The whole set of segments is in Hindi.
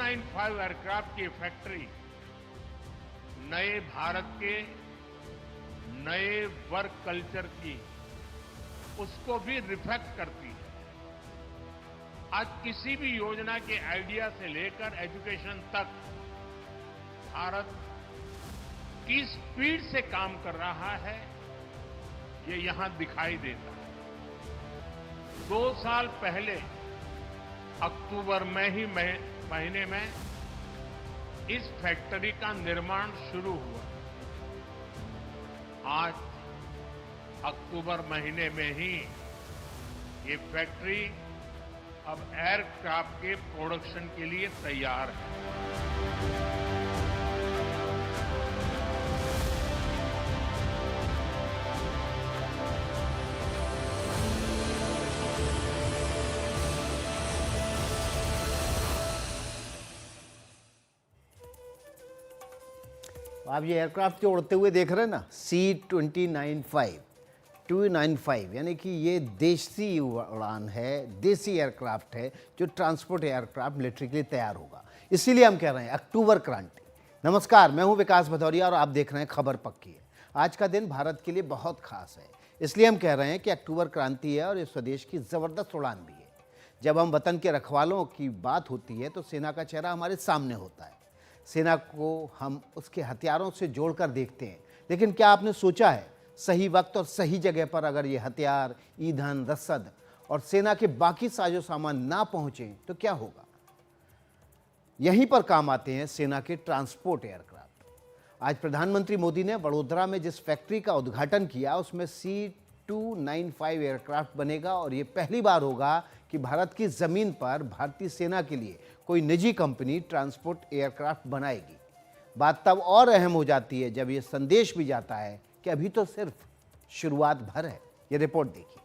C-295 एयरक्राफ्ट की फैक्ट्री नए भारत के नए वर्क कल्चर की उसको भी रिफ्लेक्ट करती है। आज किसी भी योजना के आइडिया से लेकर एजुकेशन तक भारत किस स्पीड से काम कर रहा है ये यहां दिखाई देता है। 2 साल पहले अक्टूबर में ही महीने में इस फैक्ट्री का निर्माण शुरू हुआ। आज अक्टूबर महीने में ही ये फैक्ट्री अब एयरक्राफ्ट के प्रोडक्शन के लिए तैयार है। आप ये एयरक्राफ्ट जो उड़ते हुए देख रहे हैं ना, C-295 यानी कि ये देसी उड़ान है, देसी एयरक्राफ्ट है जो ट्रांसपोर्ट एयरक्राफ्ट मिलिट्री के लिए तैयार होगा। इसीलिए हम कह रहे हैं अक्टूबर क्रांति। नमस्कार, मैं हूं विकास भदौरिया और आप देख रहे हैं खबर पक्की है। आज का दिन भारत के लिए बहुत खास है, इसलिए हम कह रहे हैं कि अक्टूबर क्रांति है और ये स्वदेश की ज़बरदस्त उड़ान भी है। जब हम वतन के रखवालों की बात होती है तो सेना का चेहरा हमारे सामने होता है। सेना को हम उसके हथियारों से जोड़कर देखते हैं, लेकिन क्या आपने सोचा है सही वक्त और सही जगह पर अगर ये हथियार, ईंधन, रसद और सेना के बाकी साजो सामान ना पहुंचे तो क्या होगा? यहीं पर काम आते हैं सेना के ट्रांसपोर्ट एयरक्राफ्ट। आज प्रधानमंत्री मोदी ने वडोदरा में जिस फैक्ट्री का उद्घाटन किया उसमें C-295 एयरक्राफ्ट बनेगा और ये पहली बार होगा कि भारत की जमीन पर भारतीय सेना के लिए कोई निजी कंपनी ट्रांसपोर्ट एयरक्राफ्ट बनाएगी। बात तब और अहम हो जाती है जब ये संदेश भी जाता है कि अभी तो सिर्फ शुरुआत भर है। ये रिपोर्ट देखिए।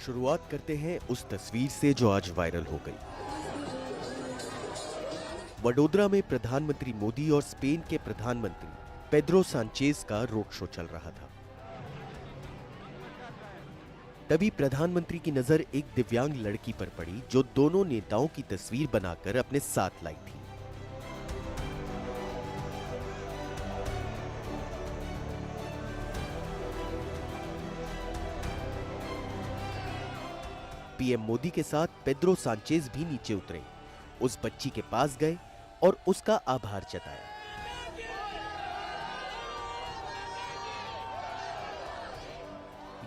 शुरुआत करते हैं उस तस्वीर से जो आज वायरल हो गई। वडोदरा में प्रधानमंत्री मोदी और स्पेन के प्रधानमंत्री पेड्रो सांचेज का रोड शो चल रहा था। तभी प्रधानमंत्री की नजर एक दिव्यांग लड़की पर पड़ी जो दोनों नेताओं की तस्वीर बनाकर अपने साथ लाई थी। पीएम मोदी के साथ पेड्रो सांचेज भी नीचे उतरे, उस बच्ची के पास गए और उसका आभार जताया।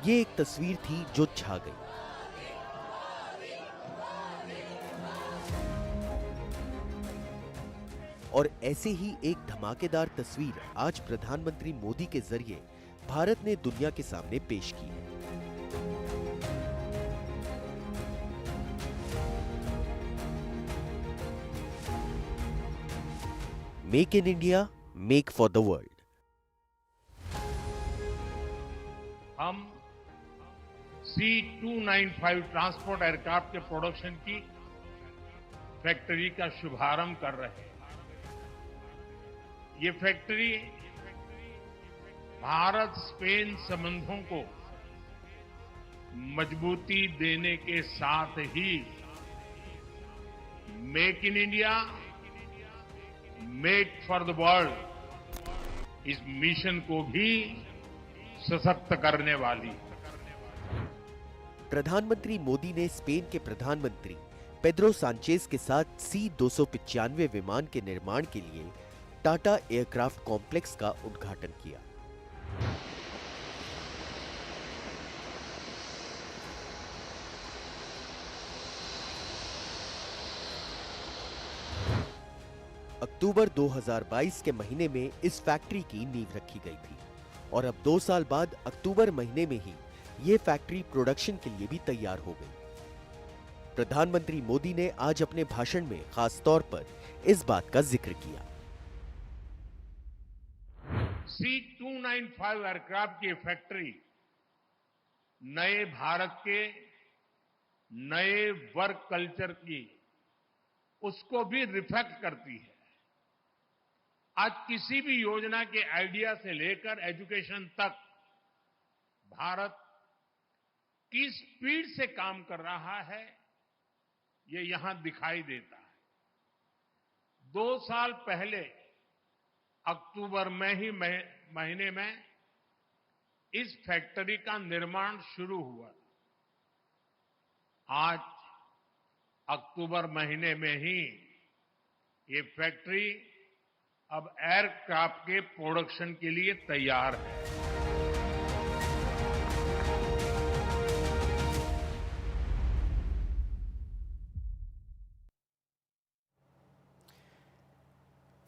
ये एक तस्वीर थी जो छा गई। और ऐसे ही एक धमाकेदार तस्वीर आज प्रधानमंत्री मोदी के जरिए भारत ने दुनिया के सामने पेश की है। Make in India, make for the world. हम C-295 ट्रांसपोर्ट एयरक्राफ्ट के प्रोडक्शन की फैक्ट्री का शुभारंभ कर रहे हैं। ये फैक्ट्री भारत स्पेन संबंधों को मजबूती देने के साथ ही make in India, make for the world इस मिशन को भी सशक्त करने वाली है। प्रधानमंत्री मोदी ने स्पेन के प्रधानमंत्री पेड्रो सांचेज के साथ C-295 विमान के निर्माण के लिए टाटा एयरक्राफ्ट कॉम्प्लेक्स का उद्घाटन किया। अक्टूबर 2022 के महीने में इस फैक्ट्री की नींव रखी गई थी और अब 2 साल बाद अक्टूबर महीने में ही ये फैक्ट्री प्रोडक्शन के लिए भी तैयार हो गई। प्रधानमंत्री मोदी ने आज अपने भाषण में खास तौर पर इस बात का जिक्र किया। C-295 एयरक्राफ्ट की फैक्ट्री नए भारत के नए वर्क कल्चर की उसको भी रिफ्लेक्ट करती है। आज किसी भी योजना के आइडिया से लेकर एजुकेशन तक भारत किस स्पीड से काम कर रहा है, ये यहां दिखाई देता है। 2 साल पहले अक्टूबर में ही महीने में इस फैक्ट्री का निर्माण शुरू हुआ। आज अक्टूबर महीने में ही ये फैक्ट्री अब एयरक्राफ्ट के प्रोडक्शन के लिए तैयार है।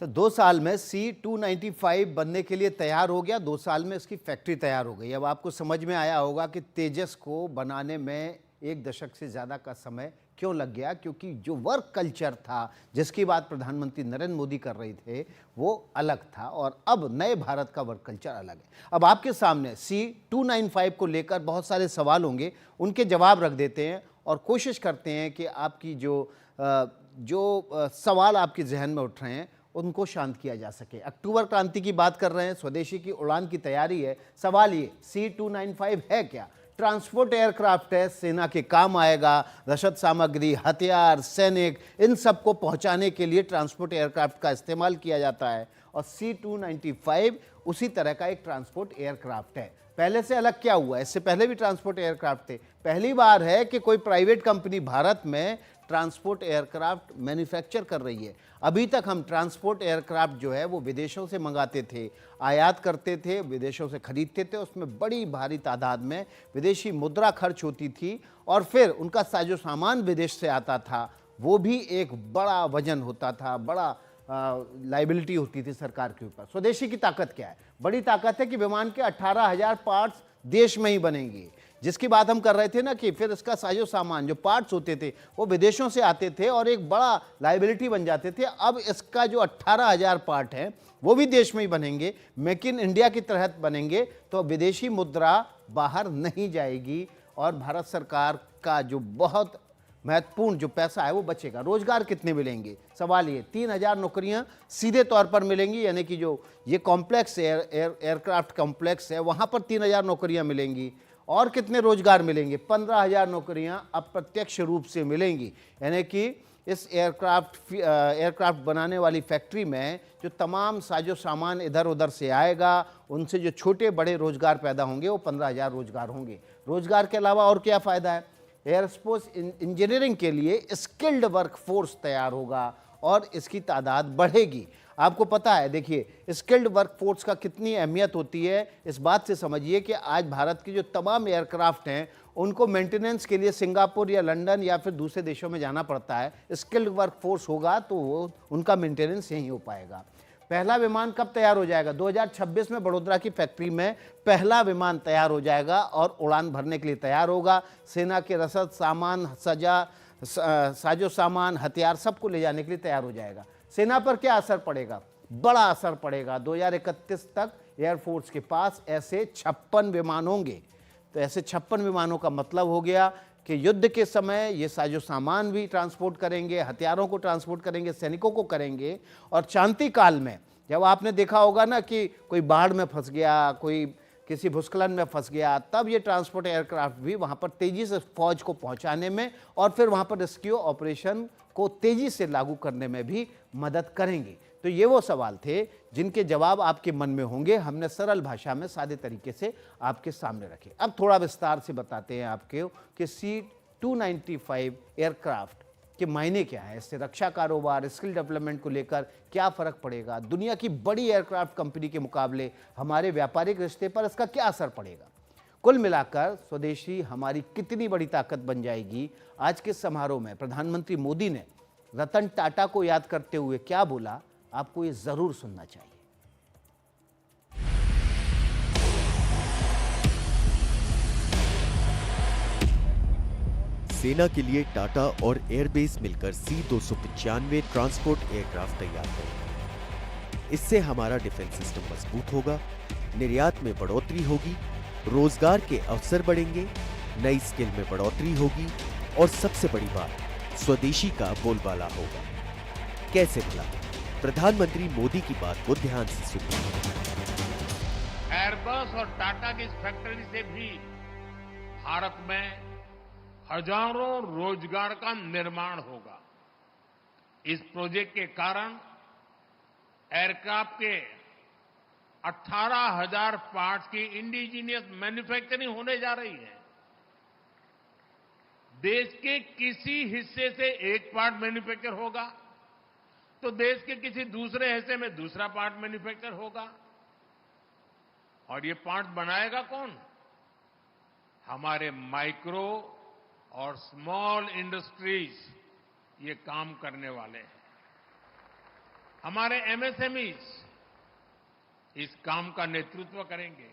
तो 2 साल में C-295 बनने के लिए तैयार हो गया, 2 साल में इसकी फैक्ट्री तैयार हो गई। अब आपको समझ में आया होगा कि तेजस को बनाने में 1 दशक से ज़्यादा का समय क्यों लग गया, क्योंकि जो वर्क कल्चर था जिसकी बात प्रधानमंत्री नरेंद्र मोदी कर रहे थे वो अलग था और अब नए भारत का वर्क कल्चर अलग है। अब आपके सामने C-295 को लेकर बहुत सारे सवाल होंगे, उनके जवाब रख देते हैं और कोशिश करते हैं कि आपकी जो सवाल आपके जहन में उठ रहे हैं उनको शांत किया जा सके। अक्टूबर क्रांति की बात कर रहे हैं, स्वदेशी की उड़ान की तैयारी है। सवाल ये, C-295 है क्या? ट्रांसपोर्ट एयरक्राफ्ट है, सेना के काम आएगा, रसद सामग्री, हथियार, सैनिक, इन सब को पहुंचाने के लिए ट्रांसपोर्ट एयरक्राफ्ट का इस्तेमाल किया जाता है और C-295 उसी तरह का एक ट्रांसपोर्ट एयरक्राफ्ट है। पहले से अलग क्या हुआ? इससे पहले भी ट्रांसपोर्ट एयरक्राफ्ट थे। पहली बार है कि कोई प्राइवेट कंपनी भारत में ट्रांसपोर्ट एयरक्राफ्ट मैन्युफैक्चर कर रही है। अभी तक हम ट्रांसपोर्ट एयरक्राफ्ट जो है वो विदेशों से मंगाते थे, आयात करते थे, विदेशों से खरीदते थे, उसमें बड़ी भारी तादाद में विदेशी मुद्रा खर्च होती थी और फिर उनका साजो सामान विदेश से आता था, वो भी एक बड़ा वजन होता था, बड़ा लाइबिलिटी होती थी सरकार के ऊपर। स्वदेशी की ताकत क्या है? बड़ी ताकत है कि विमान के 18,000 पार्ट्स देश में ही बनेंगे, जिसकी बात हम कर रहे थे ना कि फिर इसका साजो सामान जो पार्ट्स होते थे वो विदेशों से आते थे और एक बड़ा लाइबिलिटी बन जाते थे। अब इसका जो 18,000 पार्ट हैं वो भी देश में ही बनेंगे, मेक इन इंडिया के तहत बनेंगे, तो विदेशी मुद्रा बाहर नहीं जाएगी और भारत सरकार का जो बहुत महत्वपूर्ण जो पैसा है वो बचेगा। रोजगार कितने मिलेंगे? सवाल ये, 3,000 नौकरियां सीधे तौर पर मिलेंगी, यानी कि जो ये कॉम्प्लेक्स एयरक्राफ्ट कॉम्प्लेक्स है वहां पर 3,000 नौकरियां मिलेंगी। और कितने रोजगार मिलेंगे? 15,000 नौकरियां अप्रत्यक्ष रूप से मिलेंगी, यानी कि इस एयरक्राफ्ट बनाने वाली फैक्ट्री में जो तमाम साजो सामान इधर उधर से आएगा उनसे जो छोटे बड़े रोजगार पैदा होंगे वो 15,000 रोजगार होंगे। रोजगार के अलावा और क्या फ़ायदा है? एयरस्पेस इंजीनियरिंग के लिए स्किल्ड वर्कफोर्स तैयार होगा और इसकी तादाद बढ़ेगी। आपको पता है, देखिए स्किल्ड वर्कफोर्स का कितनी अहमियत होती है, इस बात से समझिए कि आज भारत की जो तमाम एयरक्राफ्ट हैं उनको मेंटेनेंस के लिए सिंगापुर या लंदन या फिर दूसरे देशों में जाना पड़ता है। स्किल्ड वर्कफोर्स होगा तो वो उनका मेंटेनेंस यहीं हो पाएगा। पहला विमान कब तैयार हो जाएगा? 2026 में बड़ोदरा की फैक्ट्री में पहला विमान तैयार हो जाएगा और उड़ान भरने के लिए तैयार होगा। सेना के रसद सामान, साजो सामान, हथियार सबको ले जाने के लिए तैयार हो जाएगा। सेना पर क्या असर पड़ेगा? बड़ा असर पड़ेगा। 2031 तक एयरफोर्स के पास ऐसे 56 विमान होंगे। तो ऐसे 56 विमानों का मतलब हो गया कि युद्ध के समय ये साजो सामान भी ट्रांसपोर्ट करेंगे, हथियारों को ट्रांसपोर्ट करेंगे, सैनिकों को करेंगे। और शांति काल में जब आपने देखा होगा ना कि कोई बाढ़ में फंस गया, कोई किसी भूस्खलन में फंस गया, तब ये ट्रांसपोर्ट एयरक्राफ्ट भी वहाँ पर तेज़ी से फौज को पहुँचाने में और फिर वहाँ पर रेस्क्यू ऑपरेशन को तेज़ी से लागू करने में भी मदद करेंगे। तो ये वो सवाल थे जिनके जवाब आपके मन में होंगे, हमने सरल भाषा में सादे तरीके से आपके सामने रखे। अब थोड़ा विस्तार से बताते हैं आपको कि C-295 एयरक्राफ्ट के मायने क्या है, इससे रक्षा कारोबार, स्किल डेवलपमेंट को लेकर क्या फ़र्क पड़ेगा, दुनिया की बड़ी एयरक्राफ्ट कंपनी के मुकाबले हमारे व्यापारिक रिश्ते पर इसका क्या असर पड़ेगा। कुल मिलाकर स्वदेशी हमारी कितनी बड़ी ताकत बन जाएगी। आज के समारोह में प्रधानमंत्री मोदी ने रतन टाटा को याद करते हुए क्या बोला, आपको ये जरूर सुनना चाहिए। सेना के लिए टाटा और एयरबेस मिलकर C-295 ट्रांसपोर्ट एयरक्राफ्ट तैयार करेंगे। इससे हमारा डिफेंस सिस्टम मजबूत होगा, निर्यात में बढ़ोतरी होगी, रोजगार के अवसर बढ़ेंगे, नई स्किल में बढ़ोतरी होगी और सबसे बड़ी बात, स्वदेशी का बोलबाला होगा। कैसे मिला? प्रधानमंत्री मोदी की बात को ध्यान से सुनिए। एयरबस और टाटा की इस फैक्ट्री से भी भारत में हजारों रोजगार का निर्माण होगा। इस प्रोजेक्ट के कारण एयरक्राफ्ट के 18,000 पार्ट्स की इंडिजीनियस मैन्युफैक्चरिंग होने जा रही है। देश के किसी हिस्से से एक पार्ट मैन्युफैक्चर होगा तो देश के किसी दूसरे हिस्से में दूसरा पार्ट मैन्युफैक्चर होगा। और ये पार्ट बनाएगा कौन? हमारे माइक्रो और स्मॉल इंडस्ट्रीज ये काम करने वाले हैं। हमारे एमएसएमईज इस काम का नेतृत्व करेंगे।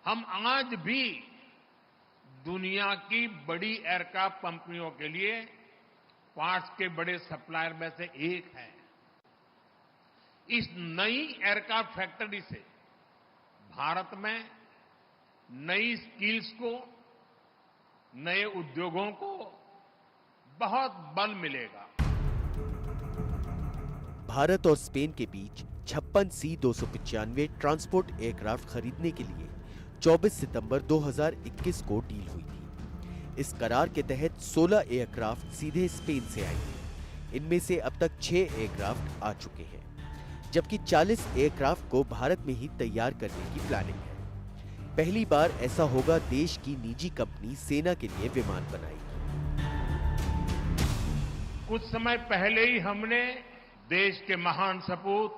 हम आज भी दुनिया की बड़ी एयरक्राफ्ट कंपनियों के लिए पार्ट्स के बड़े सप्लायर में से एक है। इस नई एयरक्राफ्ट फैक्ट्री से भारत में नई स्किल्स को, नए उद्योगों को बहुत बल मिलेगा। भारत और स्पेन के बीच 56 C-295 ट्रांसपोर्ट एयरक्राफ्ट खरीदने के लिए 24 सितंबर 2021 को डील हुई थी। इस करार के तहत 16 एयरक्राफ्ट सीधे स्पेन से आएंगे। इनमें से अब तक 6 एयरक्राफ्ट आ चुके हैं, जबकि 40 एयरक्राफ्ट को भारत में ही तैयार करने की प्लानिंग है। पहली बार ऐसा होगा, देश की निजी कंपनी सेना के लिए विमान बनाएगी। कुछ समय पहले ही हमने देश के महान सपूत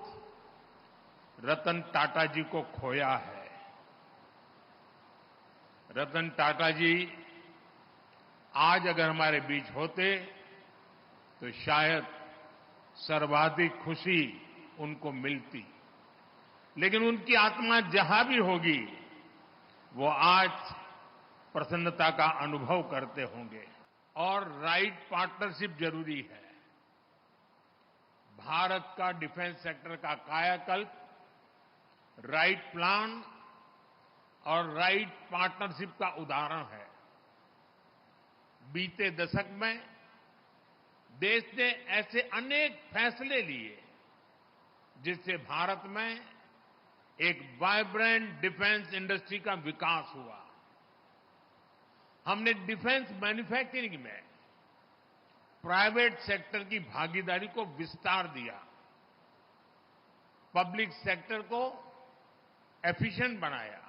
रतन टाटा जी को खोया है। रतन टाटा जी आज अगर हमारे बीच होते तो शायद सर्वाधिक खुशी उनको मिलती, लेकिन उनकी आत्मा जहां भी होगी वो आज प्रसन्नता का अनुभव करते होंगे। और राइट पार्टनरशिप जरूरी है। भारत का डिफेंस सेक्टर का कायाकल्प राइट प्लान और राइट पार्टनरशिप का उदाहरण है। बीते दशक में देश ने ऐसे अनेक फैसले लिए जिससे भारत में एक वाइब्रेंट डिफेंस इंडस्ट्री का विकास हुआ। हमने डिफेंस मैन्युफैक्चरिंग में प्राइवेट सेक्टर की भागीदारी को विस्तार दिया, पब्लिक सेक्टर को एफिशिएंट बनाया।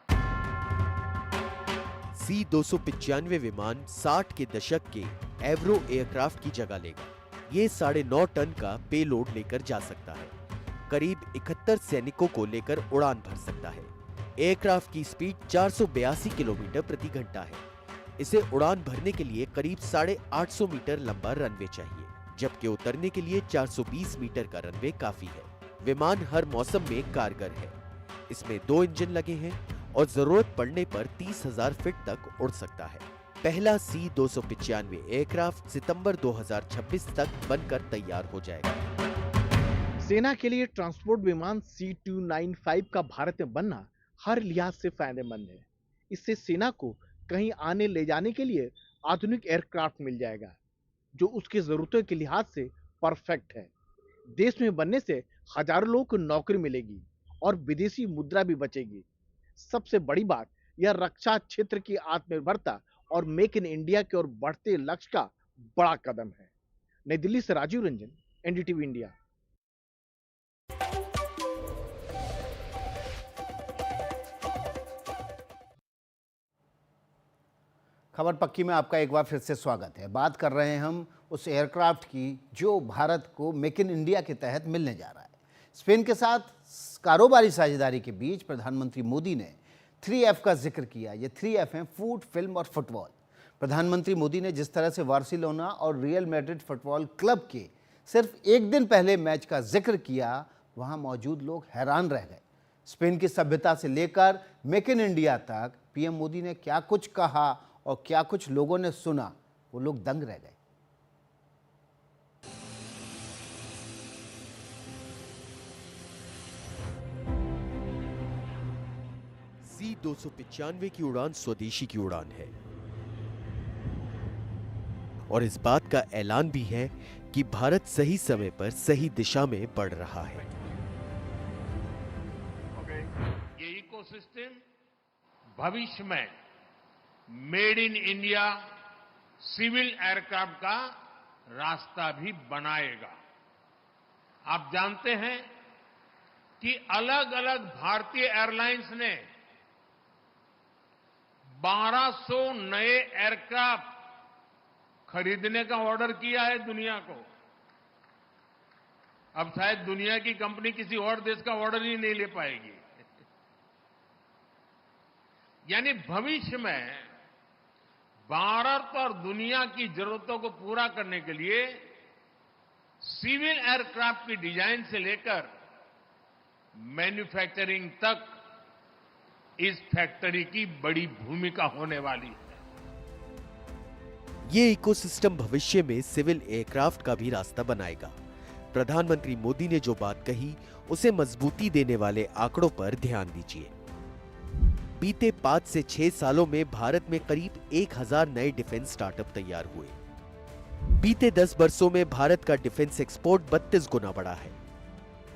C-295 विमान 60 के दशक के एवरो एयरक्राफ्ट की जगह लेगा। ये 9.5 टन का पेलोड लेकर जा सकता है। करीब 71 सैनिकों को लेकर उड़ान भर सकता है। एयरक्राफ्ट की स्पीड 482 किलोमीटर प्रति घंटा है। इसे उड़ान भरने के लिए करीब 850 मीटर लंबा रनवे चाहिए, जबकि उतरने के लिए 420 मीटर का रनवे काफी है। विमान हर मौसम में कारगर है। इसमें 2 इंजन लगे हैं और जरूरत पड़ने पर 30,000 फीट तक उड़ सकता है। पहला C-295 एयरक्राफ्ट सितंबर 2026 तक बनकर तैयार हो जाएगा। सेना के लिए ट्रांसपोर्ट विमान C-295 का भारत में बनना हर लिहाज से फायदेमंद है। इससे सेना को कहीं आने ले जाने के लिए आधुनिक एयरक्राफ्ट मिल जाएगा, जो उसकी जरूरतों के लिहाज से परफेक्ट है। देश में बनने से हजारों लोगों को नौकरी मिलेगी और विदेशी मुद्रा भी बचेगी। सबसे बड़ी बात, यह रक्षा क्षेत्र की आत्मनिर्भरता और मेक इन इंडिया की ओर बढ़ते लक्ष्य का बड़ा कदम है। नई दिल्ली से राजीव रंजन, एनडीटीवी इंडिया। खबर पक्की में आपका एक बार फिर से स्वागत है। बात कर रहे हैं हम उस एयरक्राफ्ट की जो भारत को मेक इन इंडिया के तहत मिलने जा रहा है। स्पेन के साथ कारोबारी साझेदारी के बीच प्रधानमंत्री मोदी ने 3F का जिक्र किया। ये 3F हैं, फूड, फिल्म और फुटबॉल। प्रधानमंत्री मोदी ने जिस तरह से बार्सिलोना और रियल मैड्रिड फुटबॉल क्लब के सिर्फ एक दिन पहले मैच का जिक्र किया, वहां मौजूद लोग हैरान रह गए। स्पेन की सभ्यता से लेकर मेक इन इंडिया तक पीएम मोदी ने क्या कुछ कहा और क्या कुछ लोगों ने सुना, वो लोग दंग रह गए। C-295 की उड़ान स्वदेशी की उड़ान है। और इस बात का ऐलान भी है कि भारत सही समय पर सही दिशा में बढ़ रहा है। ये इकोसिस्टम भविष्य में made in India civil aircraft का रास्ता भी बनाएगा। आप जानते हैं कि अलग अलग भारतीय एयरलाइंस ने 1200 नए एयरक्राफ्ट खरीदने का ऑर्डर किया है दुनिया को। अब शायद दुनिया की कंपनी किसी और देश का ऑर्डर ही नहीं ले पाएगी। यानी भविष्य में भारत और दुनिया की जरूरतों को पूरा करने के लिए सिविल एयरक्राफ्ट की डिजाइन से लेकर मैन्युफैक्चरिंग तक इस फैक्ट्री की बड़ी भूमिका होने वाली है। ये इकोसिस्टम भविष्य में सिविल एयरक्राफ्ट का भी रास्ता बनाएगा। प्रधानमंत्री मोदी ने जो बात कही उसे मजबूती देने वाले आंकड़ों पर ध्यान दीजिए। बीते 5 से 6 सालों में भारत में करीब 1000 नए डिफेंस स्टार्टअप तैयार हुए। बीते 10 वर्षों में भारत का डिफेंस एक्सपोर्ट 32 गुना बढ़ा है।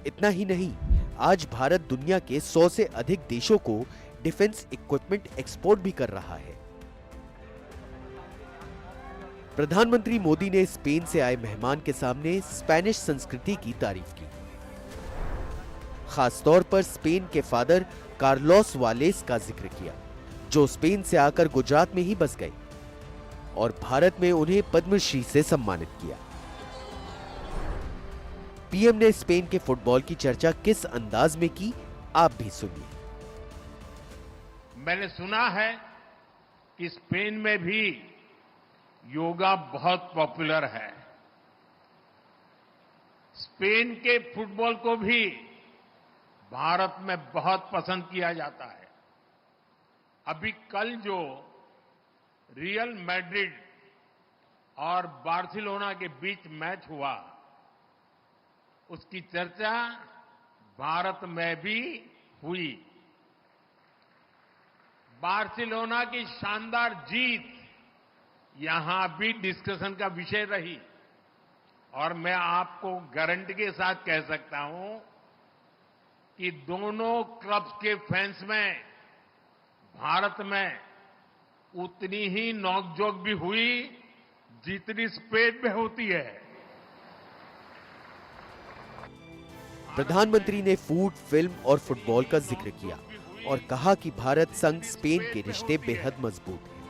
इतना ही नहीं, आज भारत दुनिया के 100 से अधिक देशों को डिफेंस इक्विपमेंट एक्सपोर्ट भी कर रहा है। प्रधानमंत्री मोदी ने स्पेन से आए मेहमान के सामने स्पेनिश संस्कृति की तारीफ की। खासतौर पर स्पेन के फादर कार्लोस वालेस का जिक्र किया, जो स्पेन से आकर गुजरात में ही बस गए और भारत में उन्हें पद्मश्री से सम्मानित किया। पीएम ने स्पेन के फुटबॉल की चर्चा किस अंदाज में की, आप भी सुनिए। मैंने सुना है कि स्पेन में भी योगा बहुत पॉपुलर है। स्पेन के फुटबॉल को भी भारत में बहुत पसंद किया जाता है। अभी कल जो रियल मैड्रिड और बार्सिलोना के बीच मैच हुआ, उसकी चर्चा भारत में भी हुई। बार्सिलोना की शानदार जीत यहां भी डिस्कशन का विषय रही और मैं आपको गारंटी के साथ कह सकता हूं कि दोनों क्लब्स के फैंस में भारत में उतनी ही नोकझोंक भी हुई जितनी स्पेन में होती है। प्रधानमंत्री ने फूड, फिल्म और फुटबॉल का जिक्र किया और कहा कि भारत संग स्पेन के रिश्ते बेहद मजबूत हैं।